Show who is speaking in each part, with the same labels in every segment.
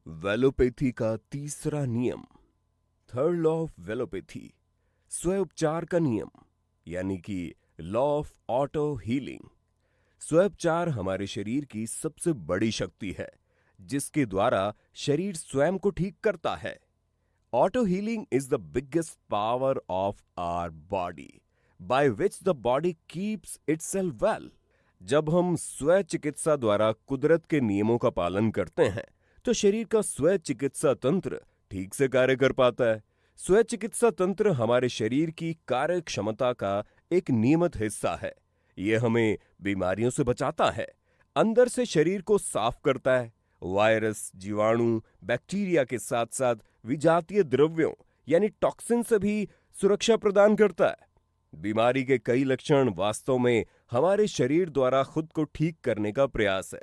Speaker 1: वेलोपैथी का तीसरा नियम, थर्ड लॉ ऑफ वेलोपैथी, स्व उपचार का नियम यानी कि लॉ ऑफ ऑटो हीलिंग। स्वोपचार हमारे शरीर की सबसे बड़ी शक्ति है जिसके द्वारा शरीर स्वयं को ठीक करता है। Auto healing is the biggest power of our body by which the body keeps itself well. जब हम स्व चिकित्सा द्वारा कुदरत के नियमों का पालन करते हैं तो शरीर का स्व चिकित्सा तंत्र ठीक से कार्य कर पाता है। स्व चिकित्सा तंत्र हमारे शरीर की कार्य क्षमता का एक नियमित हिस्सा है। यह हमें बीमारियों से बचाता है, अंदर से शरीर को साफ करता है, वायरस, जीवाणु, बैक्टीरिया के साथ साथ विजातीय द्रव्यों यानी टॉक्सिन से भी सुरक्षा प्रदान करता है। बीमारी के कई लक्षण वास्तव में हमारे शरीर द्वारा खुद को ठीक करने का प्रयास है।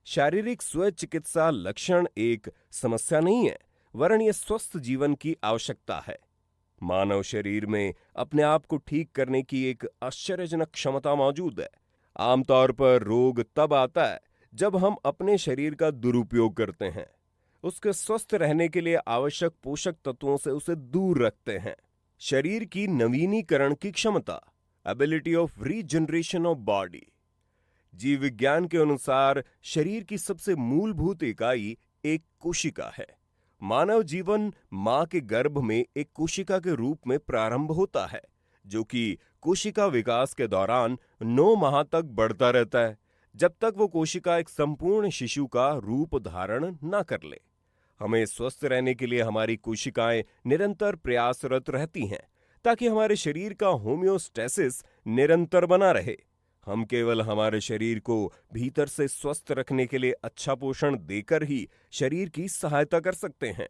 Speaker 1: शारीरिक स्व चिकित्सा लक्षण एक समस्या नहीं है, वरन यह स्वस्थ जीवन की आवश्यकता है। मानव शरीर में अपने आप को ठीक करने की एक आश्चर्यजनक क्षमता मौजूद है। आमतौर पर रोग तब आता है जब हम अपने शरीर का दुरुपयोग करते हैं, उसके स्वस्थ रहने के लिए आवश्यक पोषक तत्वों से उसे दूर रखते हैं। शरीर की नवीनीकरण की क्षमता, ability of regeneration of body. जीव विज्ञान के अनुसार शरीर की सबसे मूलभूत इकाई एक कोशिका है। मानव जीवन मां के गर्भ में एक कोशिका के रूप में प्रारंभ होता है, जो कि कोशिका विकास के दौरान 9 माह तक बढ़ता रहता है, जब तक वो कोशिका एक संपूर्ण शिशु का रूप धारण न कर ले। हमें स्वस्थ रहने के लिए हमारी कोशिकाएं निरंतर प्रयासरत रहती हैं ताकि हमारे शरीर का होम्योस्टेसिस निरंतर बना रहे। हम केवल हमारे शरीर को भीतर से स्वस्थ रखने के लिए अच्छा पोषण देकर ही शरीर की सहायता कर सकते हैं।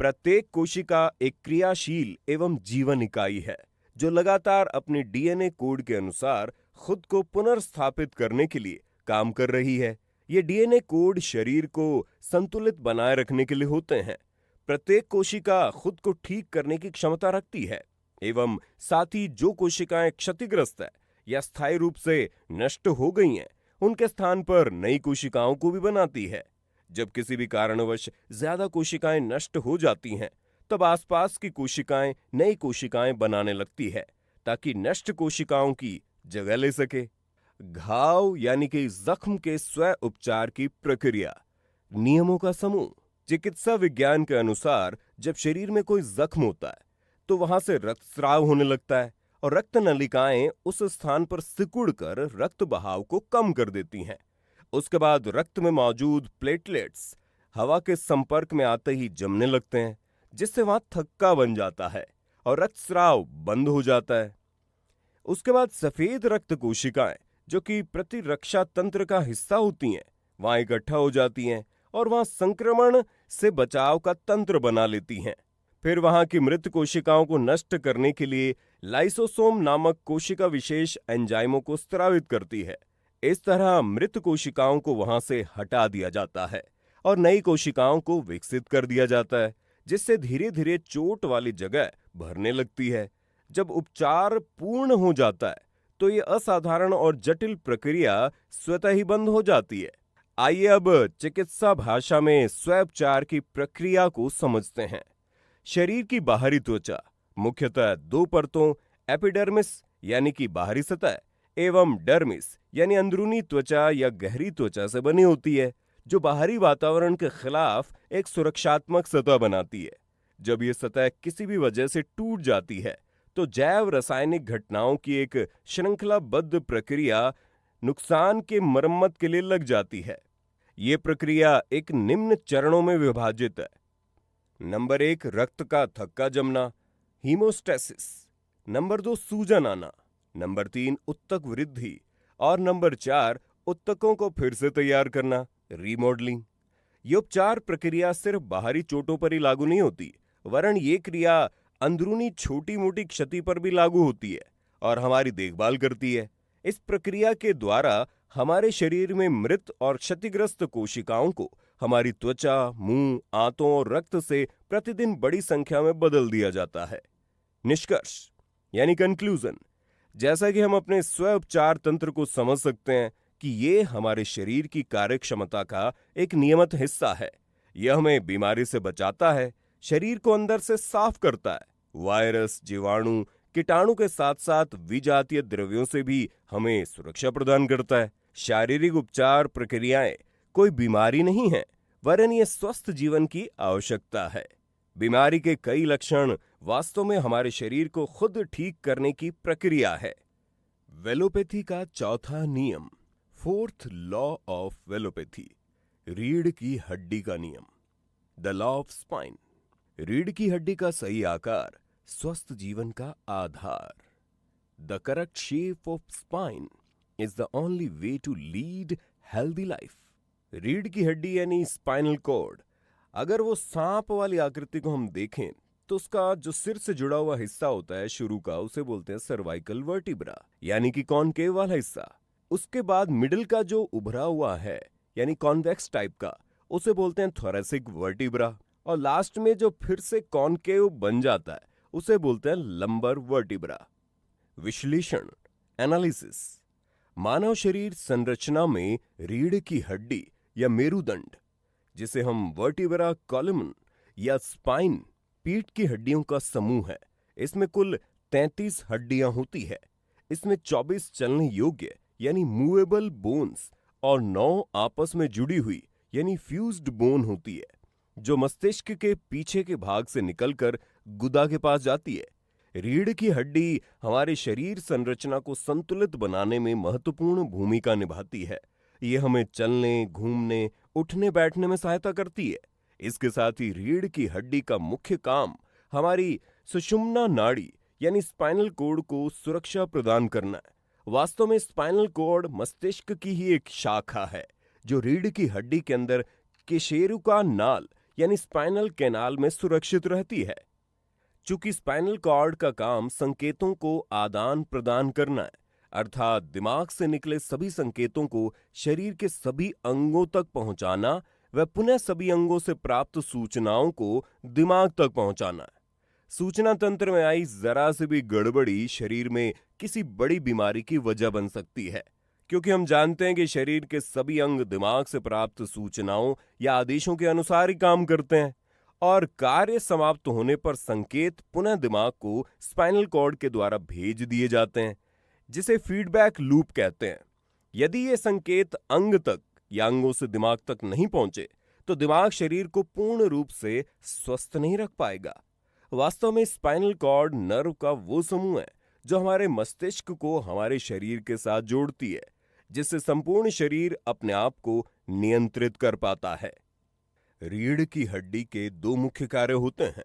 Speaker 1: प्रत्येक कोशिका एक क्रियाशील एवं जीवन इकाई है जो लगातार अपने डीएनए कोड के अनुसार खुद को पुनर्स्थापित करने के लिए काम कर रही है। ये डीएनए कोड शरीर को संतुलित बनाए रखने के लिए होते हैं। प्रत्येक कोशिका खुद को ठीक करने की क्षमता रखती है एवं साथ ही जो कोशिकाएं क्षतिग्रस्त है या स्थायी रूप से नष्ट हो गई हैं, उनके स्थान पर नई कोशिकाओं को भी बनाती है। जब किसी भी कारणवश ज्यादा कोशिकाएं नष्ट हो जाती हैं, तब आसपास की कोशिकाएं नई कोशिकाएं बनाने लगती है ताकि नष्ट कोशिकाओं की जगह ले सके। घाव यानी कि जख्म के स्व उपचार की प्रक्रिया, नियमों का समूह। चिकित्सा विज्ञान के अनुसार जब शरीर में कोई जख्म होता है तो वहां से रक्तस्राव होने लगता है और रक्त नलिकाएं उस स्थान पर सिकुड़कर रक्त बहाव को कम कर देती हैं। उसके बाद रक्त में मौजूद प्लेटलेट्स हवा के संपर्क में आते ही जमने लगते हैं, जिससे वहां थक्का बन जाता है और रक्तस्राव बंद हो जाता है। उसके बाद सफेद रक्त कोशिकाएं जो कि प्रतिरक्षा तंत्र का हिस्सा होती हैं, वहां इकट्ठा हो जाती हैं और वहां संक्रमण से बचाव का तंत्र बना लेती हैं। फिर वहां की मृत कोशिकाओं को नष्ट करने के लिए लाइसोसोम नामक कोशिका विशेष एंजाइमों को स्रावित करती है। इस तरह मृत कोशिकाओं को वहां से हटा दिया जाता है और नई कोशिकाओं को विकसित कर दिया जाता है, जिससे धीरे धीरे चोट वाली जगह भरने लगती है। जब उपचार पूर्ण हो जाता है तो ये असाधारण और जटिल प्रक्रिया स्वतः ही बंद हो जाती है। आइए अब चिकित्सा भाषा में स्वोपचार की प्रक्रिया को समझते हैं। शरीर की बाहरी त्वचा मुख्यतः 2 परतों, एपिडर्मिस यानी कि बाहरी सतह एवं डर्मिस यानी अंदरूनी त्वचा या गहरी त्वचा से बनी होती है, जो बाहरी वातावरण के खिलाफ एक सुरक्षात्मक सतह बनाती है। जब यह सतह किसी भी वजह से टूट जाती है तो जैव रासायनिक घटनाओं की एक श्रृंखलाबद्ध प्रक्रिया नुकसान के मरम्मत के लिए लग जाती है। ये प्रक्रिया एक निम्न चरणों में विभाजित है। नंबर 1, रक्त का थक्का जमना, हीमोस्टेसिस। नंबर 2, सूजन आना। नंबर 3, उत्तक वृद्धि। और नंबर 4, उत्तकों को फिर से तैयार करना, रीमॉडलिंग। ये उपचार प्रक्रिया सिर्फ बाहरी चोटों पर ही लागू नहीं होती, वरन ये क्रिया अंदरूनी छोटी मोटी क्षति पर भी लागू होती है और हमारी देखभाल करती है। इस प्रक्रिया के द्वारा हमारे शरीर में मृत और क्षतिग्रस्त कोशिकाओं को हमारी त्वचा, मुंह, आंतों और रक्त से प्रतिदिन बड़ी संख्या में बदल दिया जाता है। निष्कर्ष यानी कंक्लूजन, जैसा कि हम अपने स्व उपचार तंत्र को समझ सकते हैं कि ये हमारे शरीर की कार्यक्षमता का एक नियमित हिस्सा है। यह हमें बीमारी से बचाता है, शरीर को अंदर से साफ करता है, वायरस, जीवाणु, कीटाणु के साथ साथ विजातीय द्रव्यों से भी हमें सुरक्षा प्रदान करता है। शारीरिक उपचार प्रक्रियाएं कोई बीमारी नहीं है, वरन ये स्वस्थ जीवन की आवश्यकता है। बीमारी के कई लक्षण वास्तव में हमारे शरीर को खुद ठीक करने की प्रक्रिया है। वेलोपैथी का चौथा नियम, फोर्थ लॉ ऑफ वेलोपैथी, रीढ़ की हड्डी का नियम, द लॉ ऑफ स्पाइन। रीढ़ की हड्डी का सही आकार स्वस्थ जीवन का आधार। The correct shape of spine is the only way to lead healthy life. रीढ़ की हड्डी यानी स्पाइनल कॉर्ड, अगर वो सांप वाली आकृति को हम देखें तो उसका जो सिर से जुड़ा हुआ हिस्सा होता है शुरू का, उसे बोलते हैं सर्वाइकल वर्टिब्रा यानी कि कॉनकेव वाला हिस्सा। उसके बाद मिडिल का जो उभरा हुआ है यानी कॉन्वेक्स टाइप का, उसे बोलते हैं थोरैसिक वर्टिब्रा। और लास्ट में जो फिर से कॉनकेव बन जाता है उसे बोलते हैं लंबर वर्टिब्रा। विश्लेषण, एनालिसिस। मानव शरीर संरचना में रीढ़ की हड्डी या मेरुदंड, जिसे हम वर्टिब्रा कॉलम या स्पाइन, पीठ की हड्डियों का समूह है। इसमें कुल 33 हड्डियां होती है। इसमें 24 चलने योग्य यानी मूवेबल बोन्स और 9 आपस में जुड़ी हुई यानी फ्यूज्ड बोन होती है, जो मस्तिष्क के पीछे के भाग से निकलकर गुदा के पास जाती है। रीढ़ की हड्डी हमारे शरीर संरचना को संतुलित बनाने में महत्वपूर्ण भूमिका निभाती है। ये हमें चलने, घूमने, उठने बैठने में सहायता करती है। इसके साथ ही रीढ़ की हड्डी का मुख्य काम हमारी सुषुम्ना नाड़ी यानी स्पाइनल कॉर्ड को सुरक्षा प्रदान करना है। वास्तव में स्पाइनल कॉर्ड मस्तिष्क की ही एक शाखा है जो रीढ़ की हड्डी के अंदर केशेरुका नाल यानी स्पाइनल कैनाल में सुरक्षित रहती है। चूंकि स्पाइनल कॉर्ड का काम संकेतों को आदान प्रदान करना है, अर्थात दिमाग से निकले सभी संकेतों को शरीर के सभी अंगों तक पहुंचाना व पुनः सभी अंगों से प्राप्त सूचनाओं को दिमाग तक पहुंचाना है। सूचना तंत्र में आई जरा से भी गड़बड़ी शरीर में किसी बड़ी बीमारी की वजह बन सकती है, क्योंकि हम जानते हैं कि शरीर के सभी अंग दिमाग से प्राप्त सूचनाओं या आदेशों के अनुसार ही काम करते हैं और कार्य समाप्त होने पर संकेत पुनः दिमाग को स्पाइनल कॉर्ड के द्वारा भेज दिए जाते हैं, जिसे फीडबैक लूप कहते हैं। यदि ये संकेत अंग तक या अंगों से दिमाग तक नहीं पहुंचे तो दिमाग शरीर को पूर्ण रूप से स्वस्थ नहीं रख पाएगा। वास्तव में स्पाइनल कॉर्ड नर्व का वो समूह है जो हमारे मस्तिष्क को हमारे शरीर के साथ जोड़ती है, जिससे संपूर्ण शरीर अपने आप को नियंत्रित कर पाता है। रीढ़ की हड्डी के 2 मुख्य कार्य होते हैं।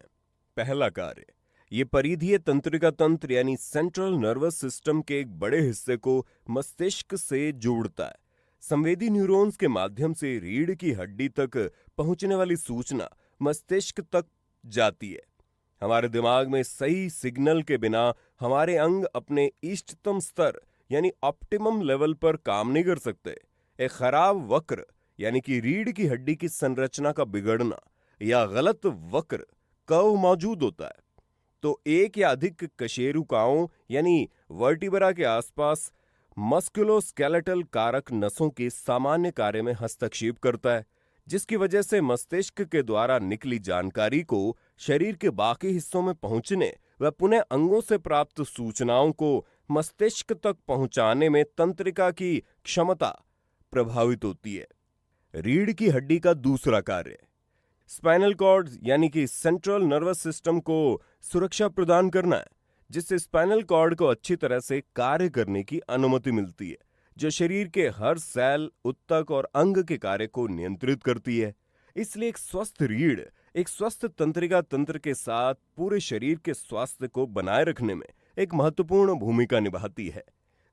Speaker 1: पहला कार्य, ये परिधीय तंत्रिका तंत्र यानी सेंट्रल नर्वस सिस्टम के एक बड़े हिस्से को मस्तिष्क से जोड़ता है। संवेदी न्यूरॉन्स के माध्यम से रीढ़ की हड्डी तक पहुंचने वाली सूचना मस्तिष्क तक जाती है। हमारे दिमाग में सही सिग्नल के बिना हमारे अंग अपने इष्टतम स्तर यानी ऑप्टिमम लेवल पर काम नहीं कर सकते। एक खराब वक्र यानी कि रीढ़ की हड्डी की संरचना का बिगड़ना या गलत वक्र कर्व मौजूद होता है, तो एक या अधिक कशेरुकाओं यानी वर्टिब्रा के आसपास मस्कुलोस्केलेटल कारक नसों के सामान्य कार्य में हस्तक्षेप करता है, जिसकी वजह से मस्तिष्क के द्वारा निकली जानकारी को शरीर के बाकी हिस्सों में पहुंचने व पुनः अंगों से प्राप्त सूचनाओं को मस्तिष्क तक पहुंचाने में तंत्रिका की क्षमता प्रभावित होती है। रीढ़ की हड्डी का दूसरा कार्य, स्पाइनल कॉर्ड यानी कि सेंट्रल नर्वस सिस्टम को सुरक्षा प्रदान करना है, जिससे स्पाइनल कॉर्ड को अच्छी तरह से कार्य करने की अनुमति मिलती है, जो शरीर के हर सेल, ऊतक और अंग के कार्य को नियंत्रित करती है। इसलिए एक स्वस्थ रीढ़ एक स्वस्थ तंत्रिका तंत्र के साथ पूरे शरीर के स्वास्थ्य को बनाए रखने में एक महत्वपूर्ण भूमिका निभाती है।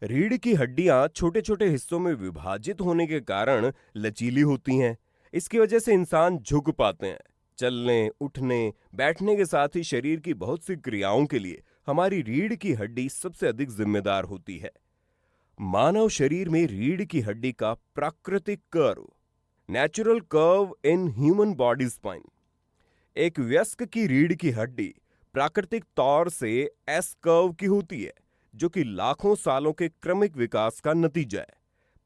Speaker 1: रीढ़ की हड्डियां छोटे छोटे हिस्सों में विभाजित होने के कारण लचीली होती हैं। इसकी वजह से इंसान झुक पाते हैं। चलने, उठने, बैठने के साथ ही शरीर की बहुत सी क्रियाओं के लिए हमारी रीढ़ की हड्डी सबसे अधिक जिम्मेदार होती है। मानव शरीर में रीढ़ की हड्डी का प्राकृतिक curve, natural curve in human body spine. एक वयस्क की रीढ़ की हड्डी प्राकृतिक तौर से एस कर्व की होती है, जो कि लाखों सालों के क्रमिक विकास का नतीजा है।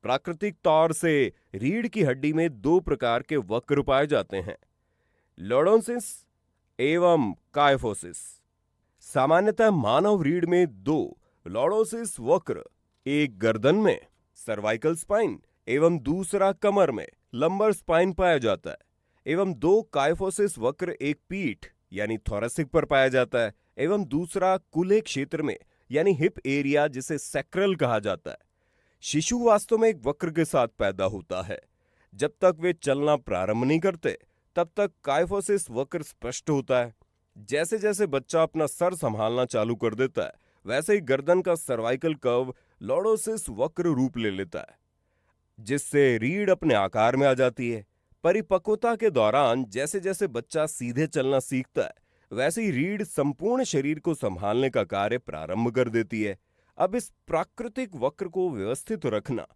Speaker 1: प्राकृतिक तौर से रीढ़ की हड्डी में 2 प्रकार के वक्र पाए जाते हैं। लॉर्डोसिस एवं कायफोसिस। सामान्यतः मानव रीढ़ में दो लॉर्डोसिस वक्र, एक गर्दन में सर्वाइकल स्पाइन एवं दूसरा कमर में लंबर स्पाइन पाया जाता है एवं दो कायफोसिस वक्र, एक पीठ यानी थोरेसिक पर पाया जाता है एवं दूसरा कूल्हे क्षेत्र में यानी हिप एरिया जिसे सैक्रल कहा जाता है। शिशु वास्तव में एक वक्र के साथ पैदा होता है। जब तक वे चलना प्रारंभ नहीं करते तब तक कायफोसिस वक्र स्पष्ट होता है। जैसे जैसे बच्चा अपना सर संभालना चालू कर देता है वैसे ही गर्दन का सर्वाइकल कर्व लॉर्डोसिस वक्र रूप ले लेता है, जिससे रीढ़ अपने आकार में आ जाती है। परिपक्वता के दौरान जैसे जैसे बच्चा सीधे चलना सीखता है वैसे ही रीढ़ संपूर्ण शरीर को संभालने का कार्य प्रारंभ कर देती है। अब इस प्राकृतिक वक्र को व्यवस्थित रखना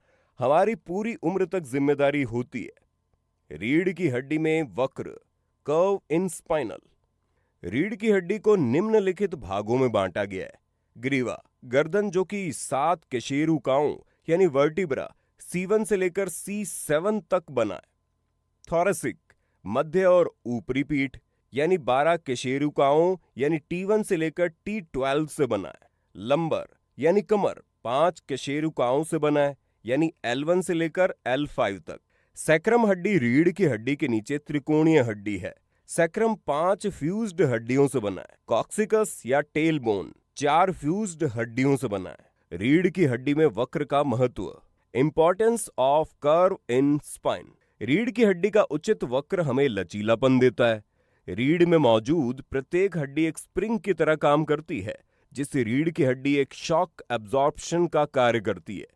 Speaker 1: हमारी पूरी उम्र तक जिम्मेदारी होती है। रीढ़ की हड्डी में वक्र, कर्व इन स्पाइनल। रीढ़ की हड्डी को निम्नलिखित भागों में बांटा गया है। ग्रीवा, गर्दन जो कि 7 कशेरुकाओं यानी वर्टिब्रा C1 से लेकर C7 तक बना है। थोरेसिक, मध्य और ऊपरी पीठ यानी 12 कशेरुकाओं यानी T1 से लेकर T12 से बना है। लंबर यानी कमर 5 कशेरुकाओं से बना है यानी L1 से लेकर L5 तक। सैक्रम हड्डी रीढ़ की हड्डी के नीचे त्रिकोणीय हड्डी है। सैक्रम 5 फ्यूज्ड हड्डियों से बना है। कॉक्सिकस या टेल बोन 4 फ्यूज्ड हड्डियों से बना है। रीढ़ की हड्डी में वक्र का महत्व। Importance of curve in spine. रीढ़ की हड्डी का उचित वक्र हमें लचीलापन देता है। रीढ़ में मौजूद प्रत्येक हड्डी एक स्प्रिंग की तरह काम करती है, जिससे रीढ़ की हड्डी एक शॉक एब्जॉर्प्शन का कार्य करती है।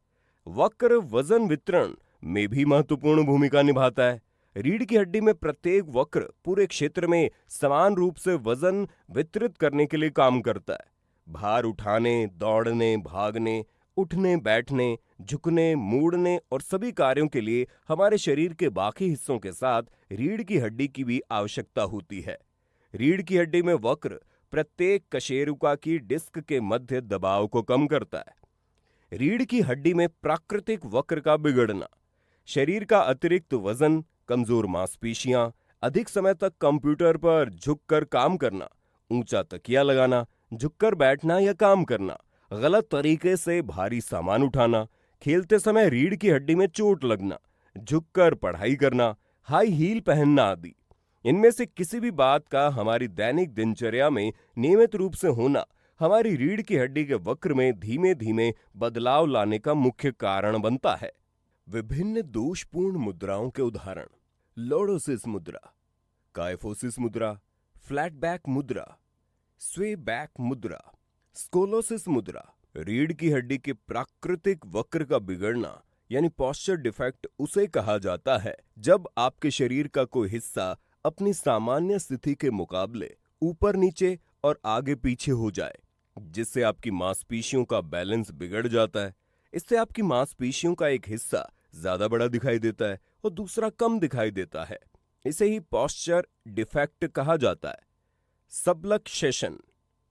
Speaker 1: वक्र वजन वितरण में भी महत्वपूर्ण भूमिका निभाता है। रीढ़ की हड्डी में प्रत्येक वक्र पूरे क्षेत्र में समान रूप से वजन वितरित करने के लिए काम करता है। भार उठाने, दौड़ने, भागने, उठने, बैठने, झुकने, मुड़ने और सभी कार्यों के लिए हमारे शरीर के बाकी हिस्सों के साथ रीढ़ की हड्डी की भी आवश्यकता होती है। रीढ़ की हड्डी में वक्र प्रत्येक कशेरुका की डिस्क के मध्य दबाव को कम करता है। रीढ़ की हड्डी में प्राकृतिक वक्र का बिगड़ना। शरीर का अतिरिक्त वजन, कमजोर मांसपेशियां, अधिक समय तक कंप्यूटर पर झुककर काम करना, ऊंचा तकिया लगाना, झुककर बैठना या काम करना, गलत तरीके से भारी सामान उठाना, खेलते समय रीढ़ की हड्डी में चोट लगना, झुककर पढ़ाई करना, हाई हील पहनना आदि। इनमें से किसी भी बात का हमारी दैनिक दिनचर्या में नियमित रूप से होना हमारी रीढ़ की हड्डी के वक्र में धीमे धीमे बदलाव लाने का मुख्य कारण बनता है। विभिन्न दोषपूर्ण मुद्राओं के उदाहरण: लॉर्डोसिस मुद्रा, कायफोसिस मुद्रा, फ्लैट बैक मुद्रा, स्वे बैक मुद्रा, स्कोलोसिस मुद्रा। रीढ़ की हड्डी के प्राकृतिक वक्र का बिगड़ना यानी पोस्चर डिफेक्ट उसे कहा जाता है जब आपके शरीर का कोई हिस्सा अपनी सामान्य स्थिति के मुकाबले ऊपर नीचे और आगे पीछे हो जाए, जिससे आपकी मांसपेशियों का बैलेंस बिगड़ जाता है। इससे आपकी मांसपेशियों का एक हिस्सा ज्यादा बड़ा दिखाई देता है और दूसरा कम दिखाई देता है। इसे ही पोस्चर डिफेक्ट कहा जाता है। सबलक्सेशन,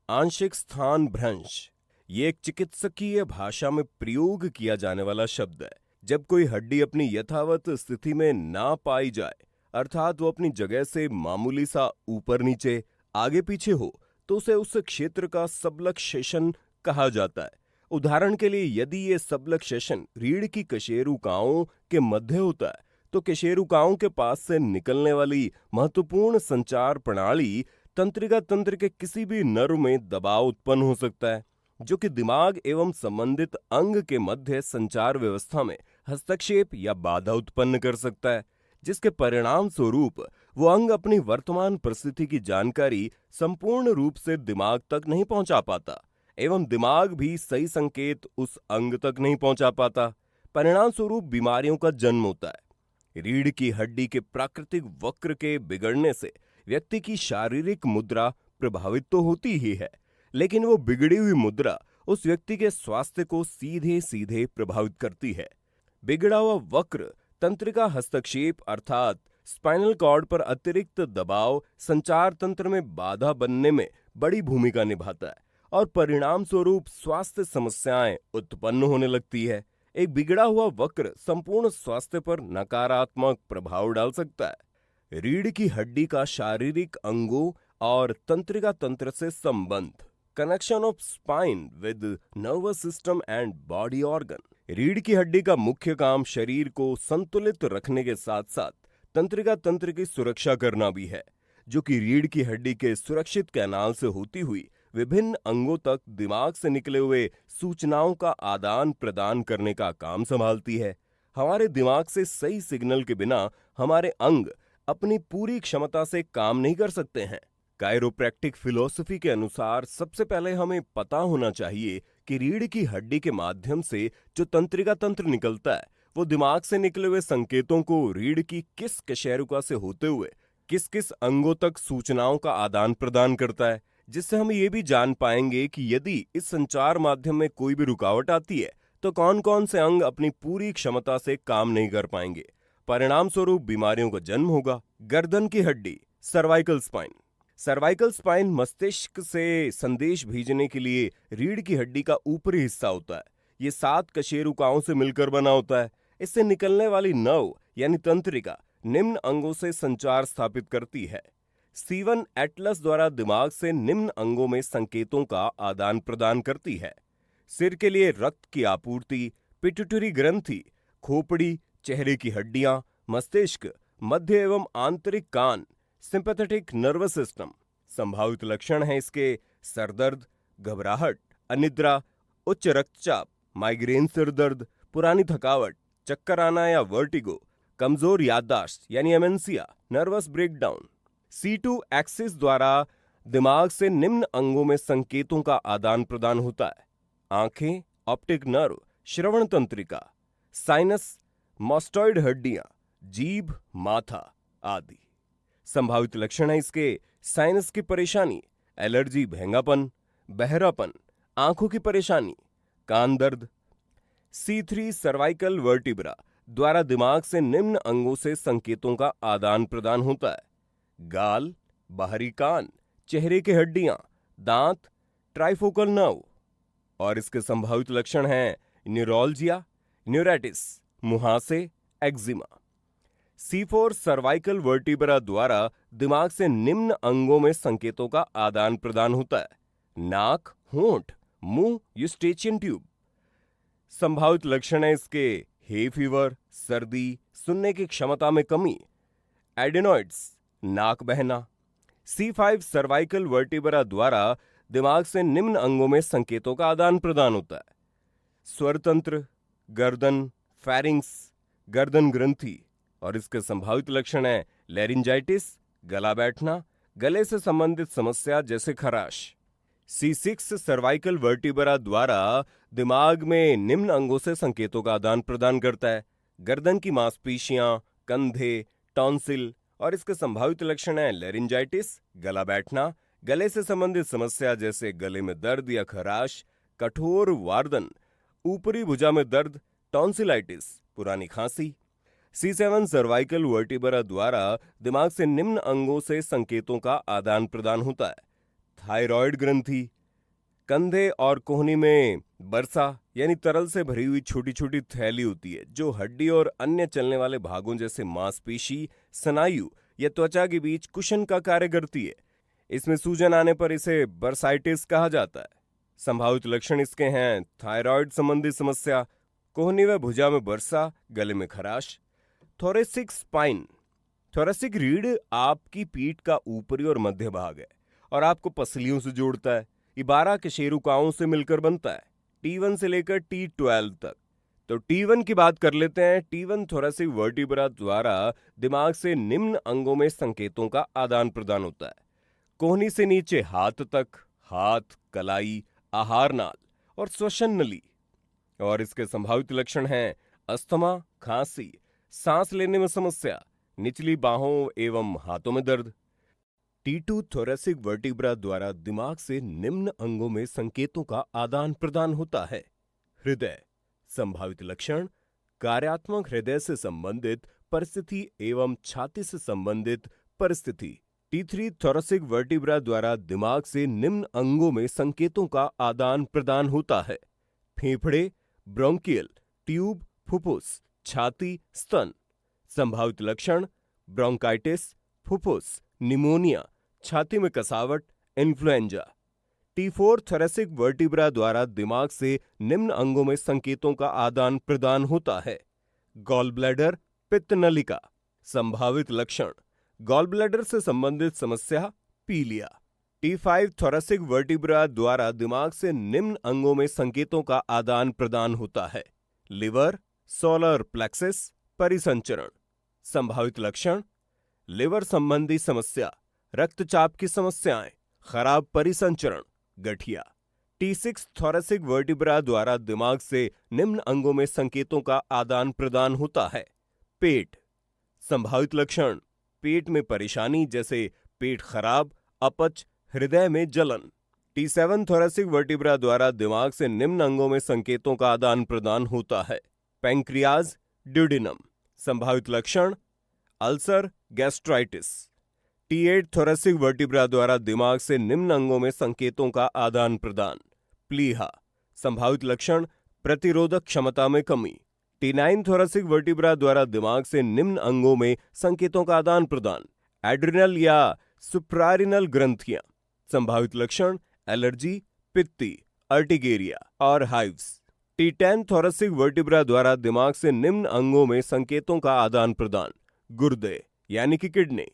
Speaker 1: आंशिक स्थान भ्रंश, ये एक चिकित्सकीय भाषा में प्रयोग किया जाने वाला शब्द है। जब कोई हड्डी अपनी यथावत स्थिति में ना पाई जाए, अर्थात वो अपनी जगह से मामूली सा ऊपर नीचे, आगे पीछे हो, तो उसे उस क्षेत्र का सबलक्सेशन कहा जाता है। उदाहरण के लिए, यदि ये सबलक्सेशन रीढ़ की कशेरुकाओं के मध्य होता है, तो कशेरुकाओं के पास से निकलने वाली महत्वपूर्ण संचार प्रणाली तंत्रिका तंत्र के किसी भी नर्व में दबाव उत्पन्न हो सकता है, जो कि दिमाग एवं संबंधित अंग के मध्य संचार व्यवस्था में हस्तक्षेप या बाधा उत्पन्न कर सकता है, जिसके परिणाम स्वरूप वो अंग अपनी वर्तमान परिस्थिति की जानकारी संपूर्ण रूप से दिमाग तक नहीं पहुंचा पाता एवं दिमाग भी सही संकेत उस अंग तक नहीं पहुंचा पाता। परिणाम स्वरूप बीमारियों का जन्म होता है। रीढ़ की हड्डी के प्राकृतिक वक्र के बिगड़ने से व्यक्ति की शारीरिक मुद्रा प्रभावित तो होती ही है, लेकिन वो बिगड़ी हुई मुद्रा उस व्यक्ति के स्वास्थ्य को सीधे सीधे प्रभावित करती है। बिगड़ा हुआ वक्र तंत्रिका हस्तक्षेप अर्थात स्पाइनल कॉर्ड पर अतिरिक्त दबाव संचार तंत्र में बाधा बनने में बड़ी भूमिका निभाता है और परिणाम स्वरूप स्वास्थ्य समस्याएं उत्पन्न होने लगती है। एक बिगड़ा हुआ वक्र संपूर्ण स्वास्थ्य पर नकारात्मक प्रभाव डाल सकता है। रीढ़ की हड्डी का शारीरिक अंगों और तंत्रिका तंत्र से संबंध, connection of spine with nervous system and body organ. रीढ़ की हड्डी का मुख्य काम शरीर को संतुलित रखने के साथ साथ तंत्रिका तंत्र की सुरक्षा करना भी है, जो कि रीढ़ की हड्डी के सुरक्षित कैनाल से होती हुई विभिन्न अंगों तक दिमाग से निकले हुए सूचनाओं का आदान प्रदान करने का काम संभालती है। हमारे दिमाग से सही सिग्नल के बिना हमारे अंग अपनी पूरी क्षमता से काम नहीं कर सकते हैं। कायरोप्रैक्टिक फिलॉसफी के अनुसार सबसे पहले हमें पता होना चाहिए कि रीढ़ की हड्डी के माध्यम से जो तंत्रिका तंत्र निकलता है वो दिमाग से निकले हुए संकेतों को रीढ़ की किस कशेरुका से होते हुए किस किस अंगों तक सूचनाओं का आदान प्रदान करता है, जिससे हम ये भी जान पाएंगे कि यदि इस संचार माध्यम में कोई भी रुकावट आती है तो कौन कौन से अंग अपनी पूरी क्षमता से काम नहीं कर पाएंगे। परिणाम स्वरूप बीमारियों का जन्म होगा। गर्दन की हड्डी, सर्वाइकल स्पाइन। सर्वाइकल स्पाइन मस्तिष्क से संदेश भेजने के लिए रीढ़ की हड्डी का ऊपरी हिस्सा होता है। ये 7 कशेरुकाओं से मिलकर बना होता है। इससे निकलने वाली नर्व यानी तंत्रिका निम्न अंगों से संचार स्थापित करती है। सीवन एटलस द्वारा दिमाग से निम्न अंगों में संकेतों का आदान प्रदान करती है। सिर के लिए रक्त की आपूर्ति, पिट्यूटरी ग्रंथि, खोपड़ी, चेहरे की हड्डियां, मस्तिष्क, मध्य एवं आंतरिक कान, सिंपैथेटिक नर्वस सिस्टम। संभावित लक्षण हैं इसके सरदर्द, घबराहट, अनिद्रा, उच्च रक्तचाप, माइग्रेन सिर दर्द, पुरानी थकावट, चक्कर आना या वर्टिगो, कमजोर याददाश्त यानी एमेंसिया, नर्वस ब्रेकडाउन। C2 एक्सिस द्वारा दिमाग से निम्न अंगों में संकेतों का आदान प्रदान होता है। आंखें, ऑप्टिक नर्व, श्रवण तंत्रिका, साइनस, मास्टॉइड हड्डियां, जीभ, माथा आदि। संभावित लक्षण है इसके साइनस की परेशानी, एलर्जी, भेंगापन, बहरापन, आंखों की परेशानी, कान दर्द। C3 सर्वाइकल वर्टिब्रा द्वारा दिमाग से निम्न अंगों से संकेतों का आदान प्रदान होता है। गाल, बाहरी कान, चेहरे की हड्डियां, दांत, ट्राइफोकल नर्व। और इसके संभावित लक्षण हैं न्यूरोलजिया, न्यूराइटिस, मुहासे, एक्जिमा। C4 सर्वाइकल वर्टिब्रा द्वारा दिमाग से निम्न अंगों में संकेतों का आदान प्रदान होता है। नाक, होंठ, मुंह, यूस्टेचियन ट्यूब। संभावित लक्षण है इसके हे फीवर, सर्दी, सुनने की क्षमता में कमी, एडेनॉइड्स, नाक बहना। C5 सर्वाइकल वर्टिब्रा द्वारा दिमाग से निम्न अंगों में संकेतों का आदान प्रदान होता है। स्वर तंत्र, गर्दन, फेरिंग्स, गर्दन ग्रंथि। और इसके संभावित लक्षण है लैरिंजाइटिस, गला बैठना, गले से संबंधित समस्या जैसे खराश। C6 सर्वाइकल वर्टिब्रा द्वारा दिमाग में निम्न अंगों से संकेतों का आदान प्रदान करता है। गर्दन की मांसपेशियां, कंधे, टॉन्सिल। और इसके संभावित लक्षण है लैरिंजाइटिस, गला बैठना, गले से संबंधित समस्या जैसे गले में दर्द या खराश, कठोर वार्दन, ऊपरी भुजा में दर्द, टॉन्सिलाइटिस, पुरानी खांसी। C7 सर्वाइकल वर्टिब्रा द्वारा दिमाग से निम्न अंगों से संकेतों का आदान प्रदान होता है। थायराइड ग्रंथि, कंधे और कोहनी में बरसा यानी तरल से भरी हुई छोटी छोटी थैली होती है जो हड्डी और अन्य चलने वाले भागों जैसे मांसपेशी, स्नायु या त्वचा के बीच कुशन का कार्य करती है। इसमें सूजन आने पर इसे बर्साइटिस कहा जाता है। संभावित लक्षण इसके हैं थायराइड संबंधी समस्या, कोहनी व भुजा में बरसा, गले में खराश। थोरेसिक स्पाइन, थोरेसिक रीढ़ आपकी पीठ का ऊपरी और मध्य भाग है और आपको पसलियों से जोड़ता है। ये 12 कशेरुकाओं से मिलकर बनता है, T1 से लेकर T12 तक। तो T1 की बात कर लेते हैं। T1 थोरेसिक वर्टिब्रा द्वारा दिमाग से निम्न अंगों में संकेतों का आदान प्रदान होता है। कोहनी से नीचे हाथ तक, हाथ, कलाई, आहार नाल और श्वसन नली। और इसके संभावित लक्षण हैं अस्थमा, खांसी, सांस लेने में समस्या, निचली बाहों एवं हाथों में दर्द। T2 थोरेसिक वर्टिब्रा द्वारा दिमाग से निम्न अंगों में संकेतों का आदान प्रदान होता है। हृदय, संभावित लक्षण कार्यात्मक हृदय से संबंधित परिस्थिति एवं छाती से संबंधित परिस्थिति। T3 थोरेसिक वर्टिब्रा द्वारा दिमाग से निम्न अंगों में संकेतों का आदान प्रदान होता है। फेफड़े, ब्रोंकियल, ट्यूब, फुफ्फुस, छाती, स्तन। संभावित लक्षण ब्रोंकाइटिस, फुफ्फुस, निमोनिया, छाती में कसावट, इन्फ्लुएंजा। T4 थोरैसिक वर्टिब्रा द्वारा दिमाग से निम्न अंगों में संकेतों का आदान प्रदान होता है। गॉल ब्लैडर, पित्त नलिका। संभावित लक्षण: गॉल ब्लैडर से संबंधित समस्या, पीलिया। T5 थोरैसिक वर्टिब्रा द्वारा दिमाग से निम्न अंगों में संकेतों का आदान प्रदान होता है। लिवर, सोलर प्लेक्सिस, परिसंचरण। संभावित लक्षण: लिवर संबंधी समस्या, रक्तचाप की समस्याएं, खराब परिसंचरण, गठिया। T6 थोरैसिक वर्टिब्रा द्वारा दिमाग से निम्न अंगों में संकेतों का आदान प्रदान होता है। पेट। संभावित लक्षण: पेट में परेशानी जैसे पेट खराब, अपच, हृदय में जलन। T7 थोरैसिक वर्टिब्रा द्वारा दिमाग से निम्न अंगों में संकेतों का आदान प्रदान होता है। Pancreas, duodenum. संभावित लक्षण: ulcer, gastritis. T8 thoracic vertebra द्वारा दिमाग से निम्न अंगों में संकेतों का आदान प्रदान, प्लीहा। संभावित लक्षण: प्रतिरोधक क्षमता में कमी। T9 थोरैसिक वर्टिब्रा द्वारा दिमाग से निम्न अंगों में संकेतों का आदान प्रदान, एड्रिनल या सुप्रारिनल ग्रंथियां। संभावित लक्षण: एलर्जी, पित्ती, अर्टिगेरिया और हाइव्स। T10 थोरैसिक वर्टिब्रा द्वारा दिमाग से निम्न अंगों में संकेतों का आदान प्रदान, गुर्दे यानी कि किडनी।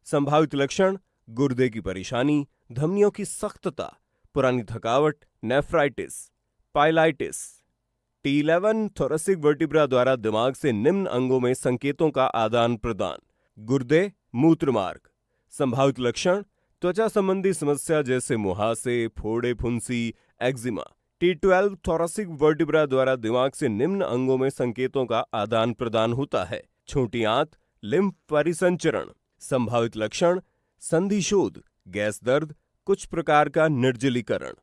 Speaker 1: संभावित लक्षण: गुर्दे की परेशानी, धमनियों की सख्तता, पुरानी थकावट, nephritis, pyelitis. T11 thoracic vertebra द्वारा दिमाग से निम्न अंगों में संकेतों का आदान प्रदान, गुर्दे, मूत्रमार्ग। संभावित लक्षण: त्वचा संबंधी समस्या जैसे मुहासे, फोड़े, फुंसी, एक्जिमा। T12 थोरैसिक वर्टिब्रा द्वारा दिमाग से निम्न अंगों में संकेतों का आदान प्रदान होता है, छोटी आंत, लिम्फ परिसंचरण। संभावित लक्षण: संधिशोथ, गैस दर्द, कुछ प्रकार का निर्जलीकरण।